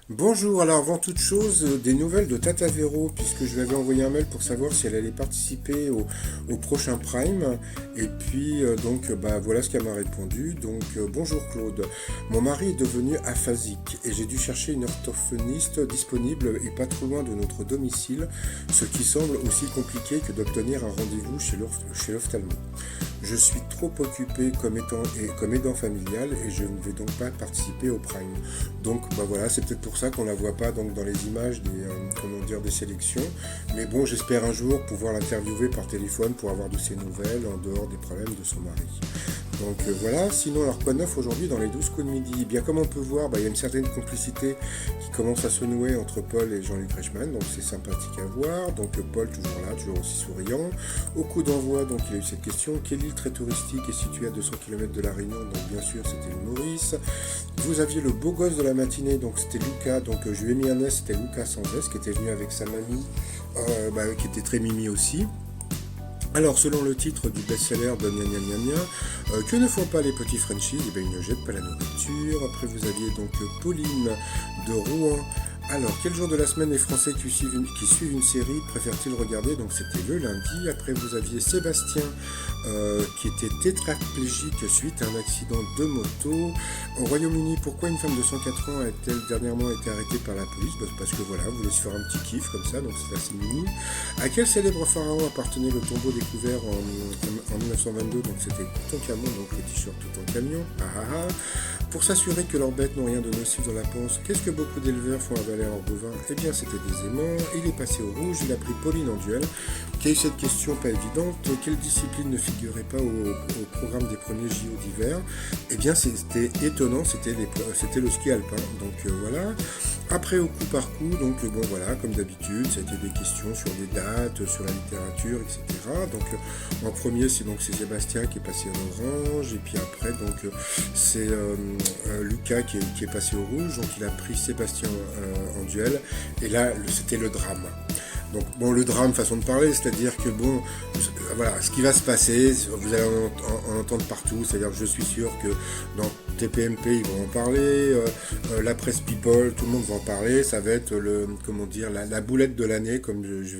Bonjour, alors avant toute chose, des nouvelles de Tata Véro, puisque je lui avais envoyé un mail pour savoir si elle allait participer au prochain Prime. Et puis, voilà ce qu'elle m'a répondu. Bonjour Claude, mon mari est devenu aphasique et j'ai dû chercher une orthophoniste disponible et pas trop loin de notre domicile, ce qui semble aussi compliqué que d'obtenir un rendez-vous chez l'ophtalmo. Je suis trop occupé comme aidant familial et je ne vais donc pas participer au Prime. Voilà, c'est peut-être pour ça qu'on ne la voit pas donc, dans les images des sélections. Mais bon, j'espère un jour pouvoir l'interviewer par téléphone pour avoir de ses nouvelles en dehors des problèmes de son mari. Voilà, sinon alors quoi de neuf aujourd'hui dans les 12 coups de midi? Eh bien comme on peut voir, il y a une certaine complicité qui commence à se nouer entre Paul et Jean-Luc Reichmann, donc c'est sympathique à voir. Paul toujours là, toujours aussi souriant. Au coup d'envoi, donc il a eu cette question, quelle île très touristique est située à 200 km de la Réunion? Donc bien sûr c'était le Maurice. Vous aviez le beau gosse de la matinée, donc c'était Lucas, je lui ai mis un S, c'était Lucas sans S, qui était venu avec sa mamie, qui était très mimi aussi. Alors, selon le titre du best-seller de Gna Gna Gna Gna, que ne font pas les petits Frenchies? Eh bien, ils ne jettent pas la nourriture. Après, vous aviez donc Pauline de Rouen. Alors, quel jour de la semaine les Français qui suivent une série préfèrent-ils regarder? Donc, c'était le lundi. Après, vous aviez Sébastien qui était tétraplégique suite à un accident de moto. Au Royaume-Uni, pourquoi une femme de 104 ans a-t-elle dernièrement été arrêtée par la police? Parce que voilà, vous voulez se faire un petit kiff comme ça, donc c'est assez mini. À quel célèbre pharaon appartenait le tombeau découvert en 1922? Donc c'était Toutankhamon, donc le t-shirt Toutankhamon. Pour s'assurer que leurs bêtes n'ont rien de nocif dans la panse, qu'est-ce que beaucoup d'éleveurs font avaler à leurs bovins? Eh bien c'était des aimants. Il est passé au rouge, il a pris Pauline en duel. Quelle est cette question pas évidente? Quelle discipline ne figurait pas au programme des premiers JO d'hiver? Eh bien c'était étonnant, c'était le ski alpin. Voilà. Après au coup par coup, comme d'habitude, ça a été des questions sur les dates, sur la littérature, etc. En premier c'est Sébastien qui est passé en orange, et puis après c'est Lucas qui est passé au rouge, donc il a pris Sébastien en duel, et là c'était le drame. Le drame, façon de parler, c'est-à-dire que voilà, ce qui va se passer, vous allez en entendre partout, c'est-à-dire que je suis sûr que dans TPMP, ils vont en parler, la presse People, tout le monde va en parler, ça va être la boulette de l'année, comme je